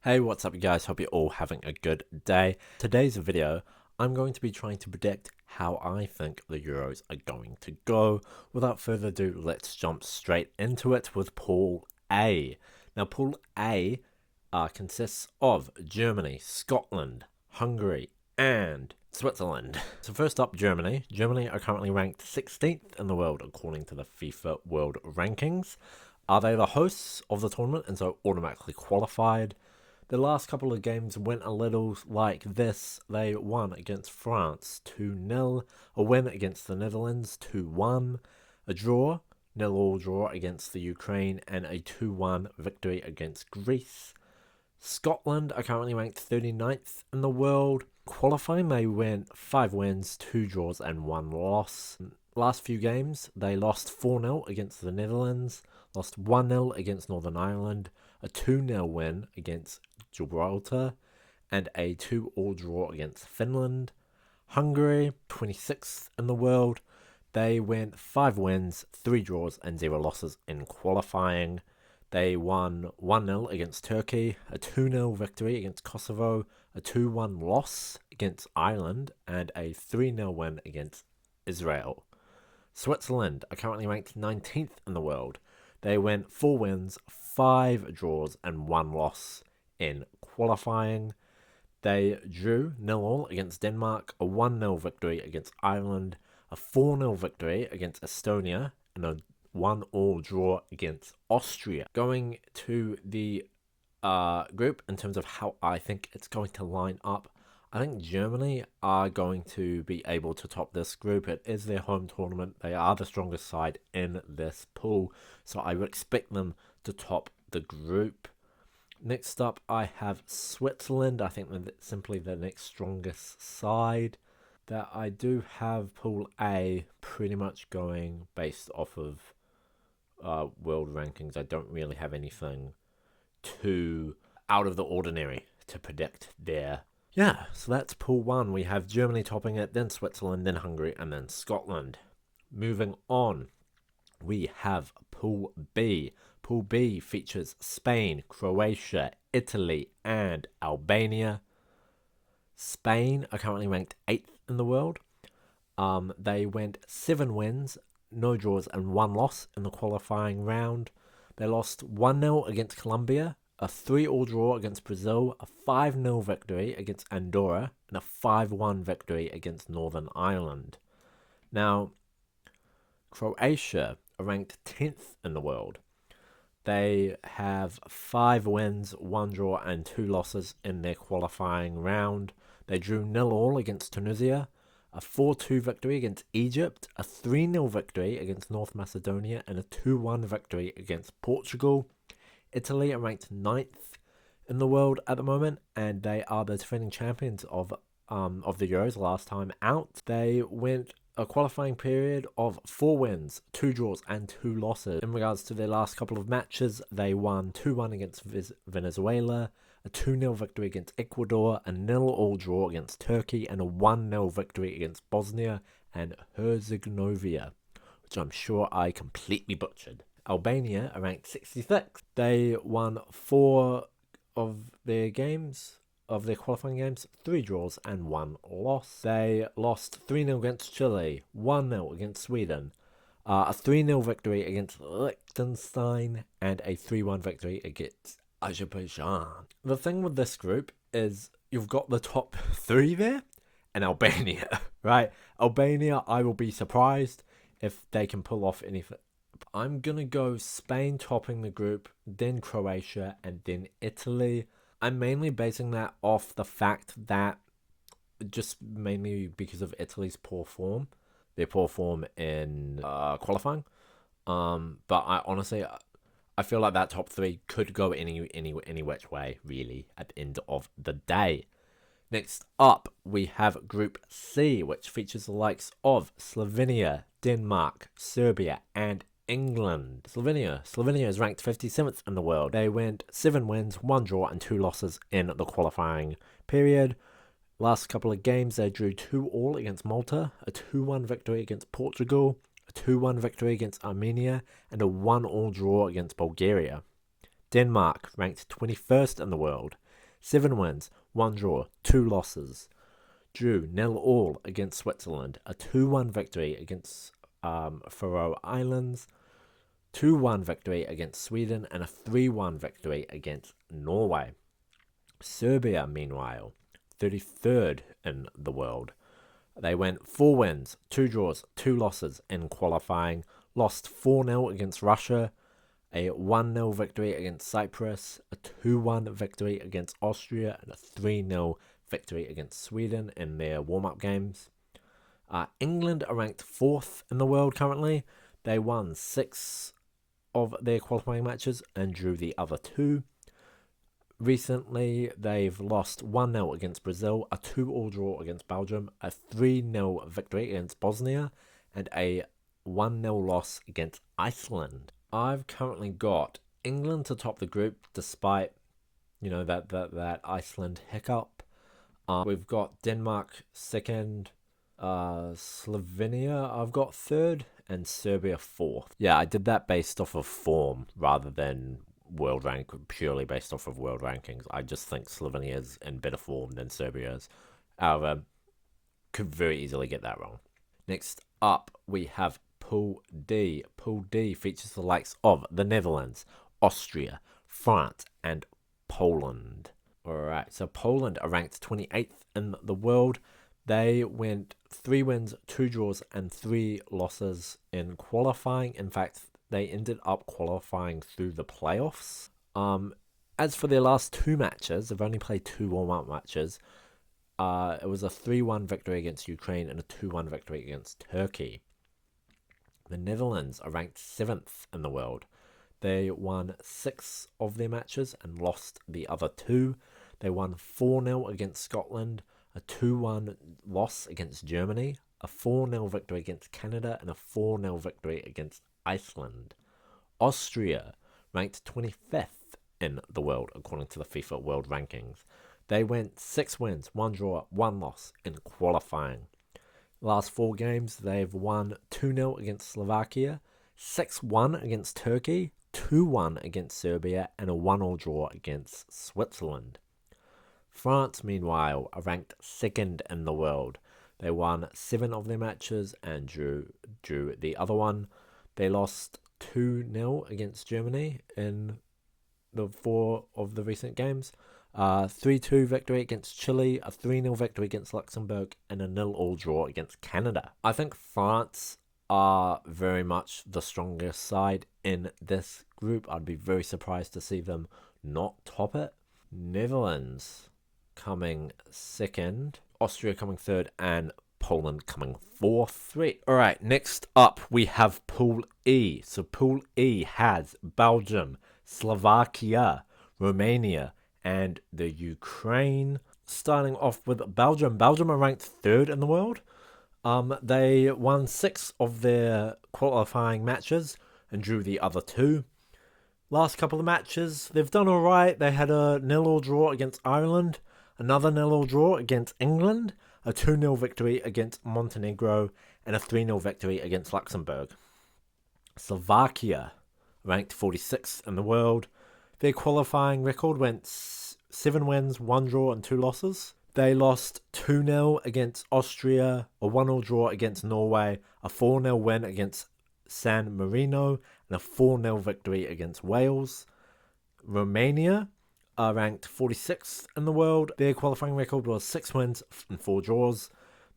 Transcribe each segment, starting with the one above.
Hey, what's up you guys? Hope you're all having a good day. Today's video, I'm going to be trying to predict how I think the Euros are going to go. Without further ado, let's jump straight into it with Pool A. Now, Pool A consists of Germany, Scotland, Hungary, and Switzerland. So first up, Germany. Germany are currently ranked 16th in the world according to the FIFA World Rankings. Are they the hosts of the tournament and so automatically qualified? The last couple of games went a little like this. They won against France 2-0, a win against the Netherlands 2-1, a draw, 0-0 draw against the Ukraine, and a 2-1 victory against Greece. Scotland are currently ranked 39th in the world. Qualifying, they went 5 wins, 2 draws, and 1 loss. Last few games, they lost 4-0 against the Netherlands, lost 1-0 against Northern Ireland, a 2-0 win against Gibraltar, and a 2-2 draw against Finland. Hungary, 26th in the world, they went 5 wins, 3 draws, and 0 losses in qualifying. They won 1-0 against Turkey, a 2-0 victory against Kosovo, a 2-1 loss against Ireland, and a 3-0 win against Israel. Switzerland are currently ranked 19th in the world. They went 4 wins, 5 draws, and 1 loss in qualifying. They drew 0-0 against Denmark, a 1-0 victory against Ireland, a 4-0 victory against Estonia, and a 1-1 draw against Austria. Going to the group in terms of how I think it's going to line up, I think Germany are going to be able to top this group. It is their home tournament. They are the strongest side in this pool, so I would expect them to top the group. Next up, I have Switzerland. I think they're simply the next strongest side. That I do have Pool A pretty much going based off of world rankings. I don't really have anything too out of the ordinary to predict there. Yeah, so that's Pool 1. We have Germany topping it, then Switzerland, then Hungary, and then Scotland. Moving on, we have Pool B. Pool B features Spain, Croatia, Italy, and Albania. Spain are currently ranked 8th in the world. They went 7 wins, no draws, and 1 loss in the qualifying round. They lost 1-0 against Colombia, a 3-3 draw against Brazil, a 5-0 victory against Andorra, and a 5-1 victory against Northern Ireland. Now, Croatia are ranked 10th in the world. They have 5 wins, 1 draw, and 2 losses in their qualifying round. They drew 0-0 against Tunisia, a 4-2 victory against Egypt, a 3-0 victory against North Macedonia, and a 2-1 victory against Portugal. Italy are ranked 9th in the world at the moment, and they are the defending champions of the Euros last time out. They went a qualifying period of 4 wins, 2 draws, and 2 losses. In regards to their last couple of matches, they won 2-1 against Venezuela, a 2-0 victory against Ecuador, a 0-0 draw against Turkey, and a 1-0 victory against Bosnia and Herzegovina, which I'm sure I completely butchered. Albania are ranked 66th. They won 4 of their qualifying games, 3 draws and 1 loss. They lost 3-0 against Chile, 1-0 against Sweden, a 3-0 victory against Liechtenstein, and a 3-1 victory against Azerbaijan. The thing with this group is you've got the top 3 there and Albania, right? Albania, I will be surprised if they can pull off anything. I'm going to go Spain topping the group, then Croatia, and then Italy. I'm mainly basing that off the fact that just mainly because of Italy's poor form. Their poor form in qualifying. But I honestly, I feel like that top 3 could go any which way, really, at the end of the day. Next up, we have Group C, which features the likes of Slovenia, Denmark, Serbia, and England. Slovenia is ranked 57th in the world. They went 7 wins, 1 draw, and 2 losses in the qualifying period. Last couple of games, they drew 2-2 against Malta, a 2-1 victory against Portugal, a 2-1 victory against Armenia, and a 1-1 draw against Bulgaria. Denmark ranked 21st in the world. 7 wins, 1 draw, 2 losses. Drew 0-0 against Switzerland, a 2-1 victory against Faroe Islands, 2-1 victory against Sweden, and a 3-1 victory against Norway. Serbia, meanwhile, 33rd in the world. They went 4 wins, 2 draws, 2 losses in qualifying, lost 4-0 against Russia, a 1-0 victory against Cyprus, a 2-1 victory against Austria, and a 3-0 victory against Sweden in their warm-up games. England are ranked 4th in the world currently. They won 6 of their qualifying matches and drew the other 2. Recently, they've lost 1-0 against Brazil, a 2-all draw against Belgium, a 3-0 victory against Bosnia, and a 1-0 loss against Iceland. I've currently got England to top the group despite, that Iceland hiccup. We've got Denmark 2nd, Slovenia I've got 3rd, and Serbia 4th. Yeah, I did that based off of form rather than purely based off of world rankings. I just think Slovenia is in better form than Serbia is. However, could very easily get that wrong. Next up, we have Pool D. Pool D features the likes of the Netherlands, Austria, France, and Poland. Alright, so Poland are ranked 28th in the world. They went 3 wins, 2 draws, and 3 losses in qualifying. In fact, they ended up qualifying through the playoffs. As for their last 2 matches, they've only played 2 warm-up matches. It was a 3-1 victory against Ukraine and a 2-1 victory against Turkey. The Netherlands are ranked 7th in the world. They won 6 of their matches and lost the other 2. They won 4-0 against Scotland, a 2-1 loss against Germany, a 4-0 victory against Canada, and a 4-0 victory against Iceland. Austria, ranked 25th in the world according to the FIFA World Rankings. They went 6 wins, 1 draw, 1 loss in qualifying. Last 4 games, they've won 2-0 against Slovakia, 6-1 against Turkey, 2-1 against Serbia, and a 1-all draw against Switzerland. France, meanwhile, are ranked 2nd in the world. They won 7 of their matches and drew the other one. They lost 2-0 against Germany in the 4 of the recent games. 3-2 victory against Chile, a 3-0 victory against Luxembourg, and a 0-all draw against Canada. I think France are very much the strongest side in this group. I'd be very surprised to see them not top it. Netherlands coming 2nd, Austria coming 3rd, and Poland coming 4th. Alright, next up we have Pool E. So Pool E has Belgium, Slovakia, Romania, and the Ukraine. Starting off with Belgium. Belgium are ranked 3rd in the world. They won 6 of their qualifying matches and drew the other 2. Last couple of matches, they've done alright. They had a 0-all draw against Ireland, another 0-all draw against England, a 2-0 victory against Montenegro, and a 3-0 victory against Luxembourg. Slovakia, ranked 46th in the world. Their qualifying record went 7 wins, 1 draw, and 2 losses. They lost 2-0 against Austria, a 1-all draw against Norway, a 4-0 win against San Marino, and a 4-0 victory against Wales. Romania are ranked 46th in the world. Their qualifying record was 6 wins and 4 draws.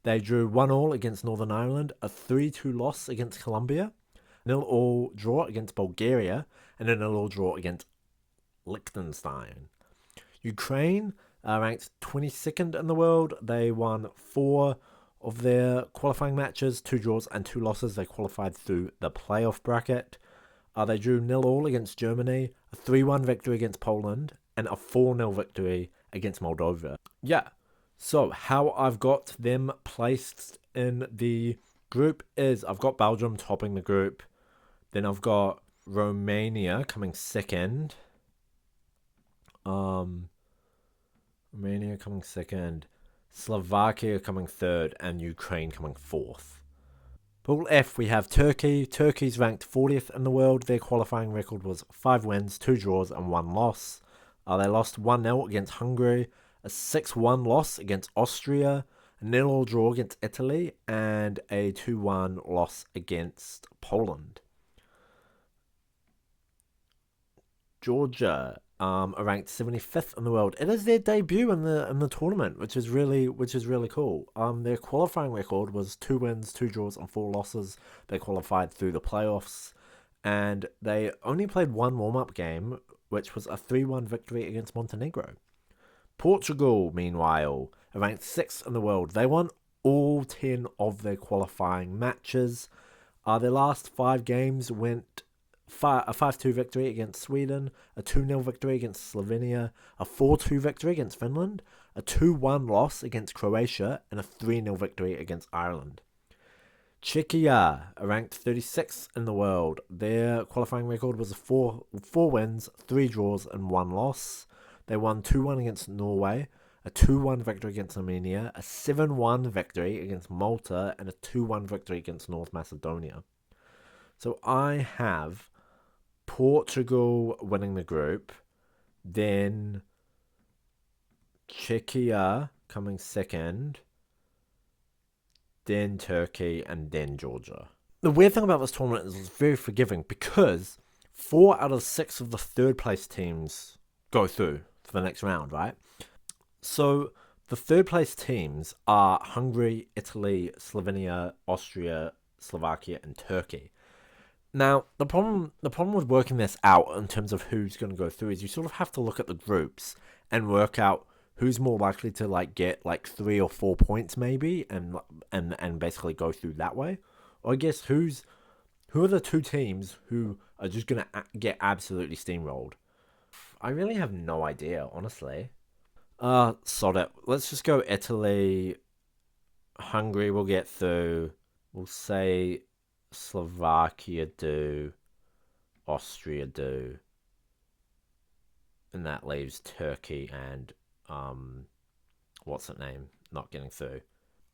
They drew 1-all against Northern Ireland, a 3-2 loss against Colombia, 0-all draw against Bulgaria, and a 0-all draw against Liechtenstein. Ukraine are ranked 22nd in the world. They won 4 of their qualifying matches, 2 draws and 2 losses. They qualified through the playoff bracket. They drew 0-all against Germany, a 3-1 victory against Poland, and a 4-0 victory against Moldova. Yeah, so how I've got them placed in the group is I've got Belgium topping the group. Then I've got Romania coming 2nd. Romania coming 2nd, Slovakia coming 3rd, and Ukraine coming 4th. Pool F, we have Turkey. Turkey's ranked 40th in the world. Their qualifying record was 5 wins, 2 draws, and 1 loss. They lost 1-0 against Hungary, a 6-1 loss against Austria, a 0 draw against Italy, and a 2-1 loss against Poland. Georgia are ranked 75th in the world. It is their debut in the tournament, which is really cool. Their qualifying record was 2 wins, 2 draws, and 4 losses. They qualified through the playoffs, and they only played one warm-up game, which was a 3-1 victory against Montenegro. Portugal, meanwhile, are ranked 6th in the world. They won all 10 of their qualifying matches. Their last 5 games went a 5-2 victory against Sweden, a 2-0 victory against Slovenia, a 4-2 victory against Finland, a 2-1 loss against Croatia, and a 3-0 victory against Ireland. Czechia are ranked 36th in the world. Their qualifying record was 4 wins, 3 draws, and 1 loss. They won 2-1 against Norway, a 2-1 victory against Armenia, a 7-1 victory against Malta, and a 2-1 victory against North Macedonia. So I have Portugal winning the group, then Czechia coming second, then Turkey, and then Georgia. The weird thing about this tournament is it's very forgiving because 4 out of 6 of the third place teams go through for the next round, right? So the third place teams are Hungary, Italy, Slovenia, Austria, Slovakia, and Turkey. Now, the problem with working this out in terms of who's going to go through is you sort of have to look at the groups and work out who's more likely to get 3 or 4 points maybe and basically go through that way. Or I guess who are the 2 teams who are just going to get absolutely steamrolled? I really have no idea, honestly. Sod it. Let's just go Italy. Hungary will get through. We'll say Slovakia do. Austria do. And that leaves Turkey and what's that name? Not getting through.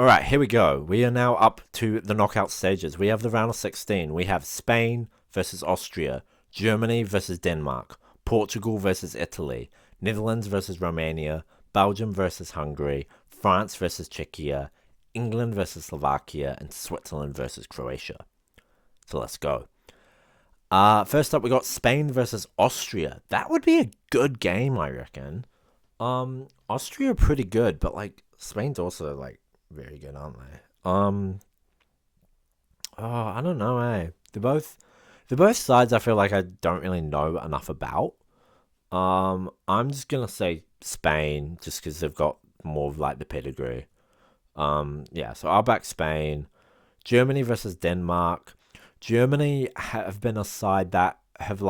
Alright, here we go. We are now up to the knockout stages. We have the round of 16. We have Spain versus Austria, Germany versus Denmark, Portugal versus Italy, Netherlands versus Romania, Belgium versus Hungary, France versus Czechia, England versus Slovakia, and Switzerland versus Croatia. So let's go. First up, we got Spain versus Austria. That would be a good game, I reckon. Austria are pretty good, but Spain's also very good, aren't they? I don't know, eh? They're both sides I feel like I don't really know enough about. I'm just gonna say Spain just because they've got more of the pedigree. Yeah, so I'll back Spain. Germany versus Denmark. Germany have been a side that have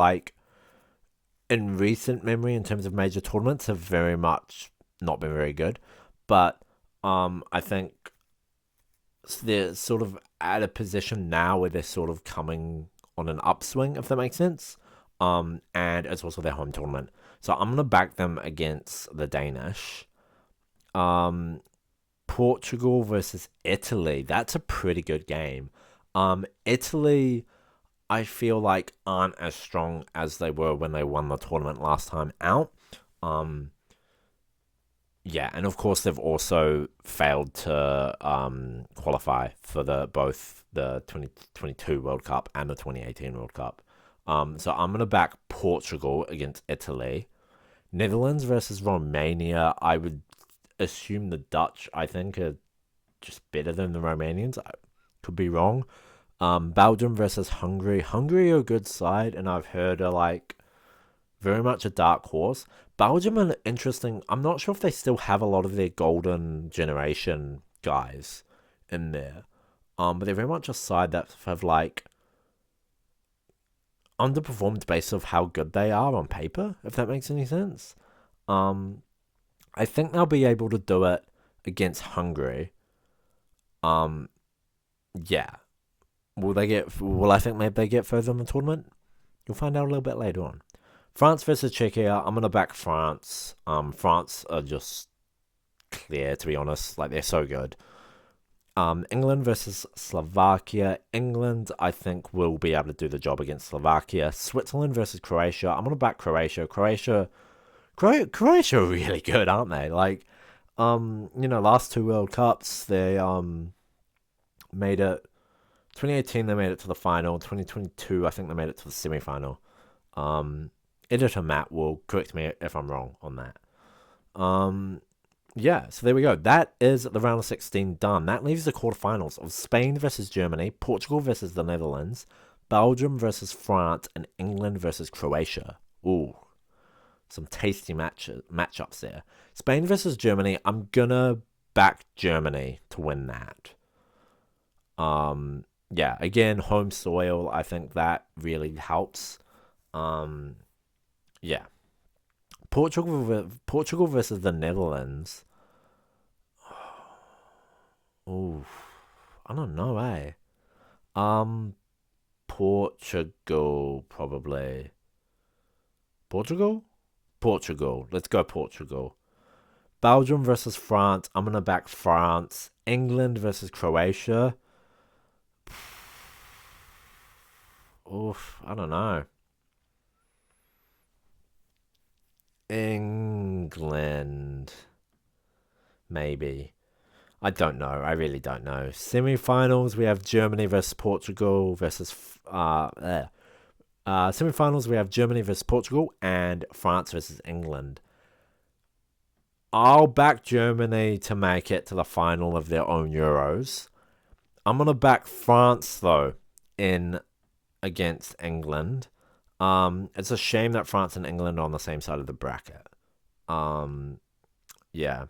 in recent memory in terms of major tournaments have very much not been very good, but I think they're sort of at a position now where they're sort of coming on an upswing, if that makes sense. And it's also their home tournament. So I'm going to back them against the Danish. Portugal versus Italy. That's a pretty good game. Italy, I feel aren't as strong as they were when they won the tournament last time out. Yeah, and of course they've also failed to qualify for both the 2022 World Cup and the 2018 World Cup. So I'm going to back Portugal against Italy. Netherlands versus Romania. I would assume the Dutch, I think, are just better than the Romanians. I could be wrong. Belgium versus Hungary. Hungary are a good side, and I've heard are very much a dark horse. Belgium are interesting. I'm not sure if they still have a lot of their golden generation guys in there. But they're very much a side that have underperformed based off how good they are on paper, if that makes any sense. I think they'll be able to do it against Hungary. Yeah. Will I think maybe they get further in the tournament? You'll find out a little bit later on. France versus Czechia. I'm going to back France. France are just clear, to be honest. They're so good. England versus Slovakia. England, I think, will be able to do the job against Slovakia. Switzerland versus Croatia. I'm going to back Croatia. Croatia Croatia are really good, aren't they? Like, last two World Cups, they made it. 2018 they made it to the final. 2022 I think they made it to the semi-final. Editor Matt will correct me if I'm wrong on that. Yeah, so there we go. That is the round of 16 done. That leaves the quarterfinals of Spain versus Germany, Portugal versus the Netherlands, Belgium versus France, and England versus Croatia. Ooh, some tasty matchups there. Spain versus Germany. I'm gonna back Germany to win that. Yeah, again, home soil. I think that really helps. Yeah. Portugal versus the Netherlands. Ooh, I don't know, eh? Portugal probably. Portugal? Portugal. Let's go Portugal. Belgium versus France. I'm gonna back France. England versus Croatia. Oof, I don't know. England. Maybe. I don't know. I really don't know. Semi-finals, we have Germany versus Portugal versus... Semi-finals, we have Germany versus Portugal and France versus England. I'll back Germany to make it to the final of their own Euros. I'm going to back France, though, in against England. It's a shame that France and England are on the same side of the bracket. Yeah.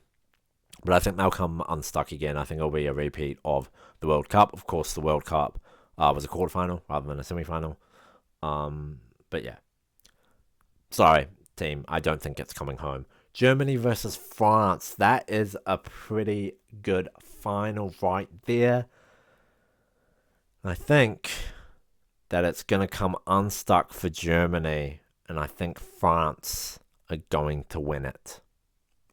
But I think they'll come unstuck again. I think it'll be a repeat of the World Cup. Of course, the World Cup was a quarterfinal rather than a semi-final. But yeah. Sorry, team. I don't think it's coming home. Germany versus France. That is a pretty good final right there. I think that it's going to come unstuck for Germany. And I think France are going to win it.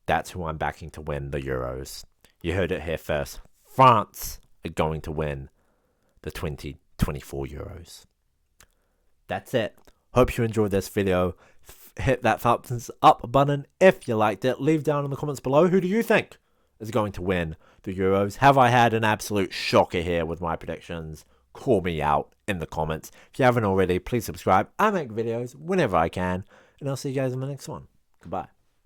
That's who I'm backing to win the Euros. You heard it here first. France are going to win the 2024 Euros. That's it. Hope you enjoyed this video. Hit that thumbs up button if you liked it. Leave down in the comments below, who do you think is going to win the Euros? Have I had an absolute shocker here with my predictions? Call me out in the comments. If you haven't already, please subscribe. I make videos whenever I can. And I'll see you guys in the next one. Goodbye.